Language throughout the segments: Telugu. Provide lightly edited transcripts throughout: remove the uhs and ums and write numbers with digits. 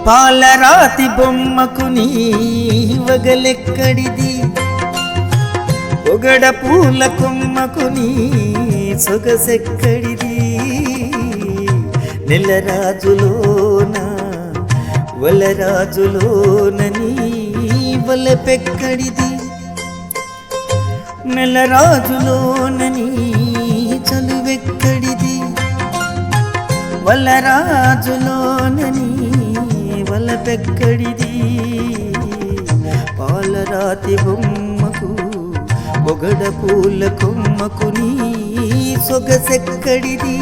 పాలరాతి బొమ్మకు నీ వగలెక్కడిది, పొగడ పూల కొమ్మకు నీ సొగసెక్కడిది. నెలరాజులోన వలరాజులోన నీ వలపెక్కడిది, నెలరాజులోన నీ చలువెక్కడిది, వలరాజులోన నీ వలపెక్కడిది. పాలరాతి బొమ్మకు పొగడ పూల కొమ్మకు నీ సొగసెక్కడిది.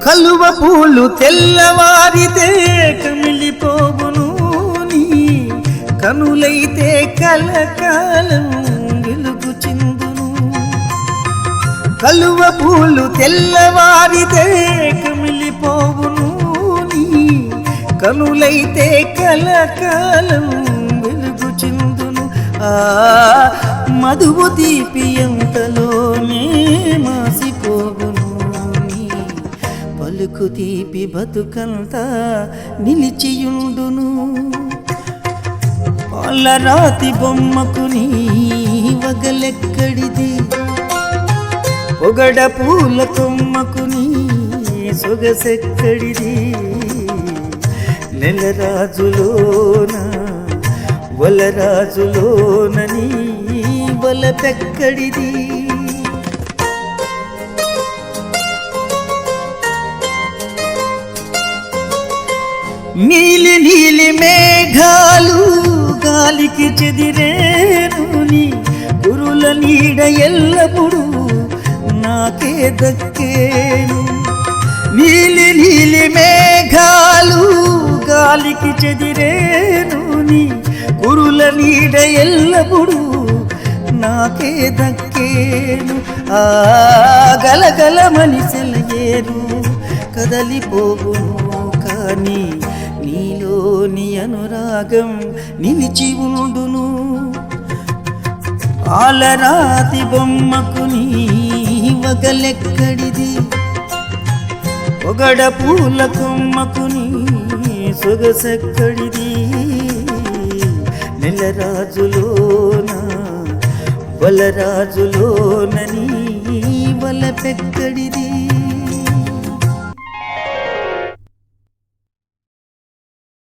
కలువ పూలు తెల్లవారితే కమిలిపోవును, నీ కనులైతే కలకాలం వెలుగు చిందును. కలువ పూలు తెల్లవారితే కమిలిపోవును, నీ కనులైతే కలకాలం వెలుగు చిందును. ఆ మధువు తీపి ఎంతలోనే మాసిపోవును, పలుకు తీపి బతుకంతా నిలిచియుండును. పాలరాతి బొమ్మకు నీ వగలెక్కడిది, పొగడ పూల కొమ్మకు నీ సొగసెక్కడిది. నెలరాజులోన వలరాజులోన నీ వలపెక్కడిది. నీలి నీలి మేఘాలు గాలికి చెదిరేను, నీ కురుల నీడ ఎల్లప్పుడూ నాకే దక్కేను. నీలి నీలి మేఘాలు గాలికి చెదిరేను, నీ కురుల నీడ ఎల్లప్పుడూ నాకే దక్కేను. ఆ గలగల మనిసెలయేరు కదలిపోవును, కానీ నీలోని అనురాగం నిలిచి ఉండును. పాలరాతి బొమ్మకు నీ వగలెక్కడిది, పొగడ పూల కొమ్మకు నీ సొగసెక్కడిది. నెలరాజులోన వలరాజులోన నీ వలపెక్కడిది.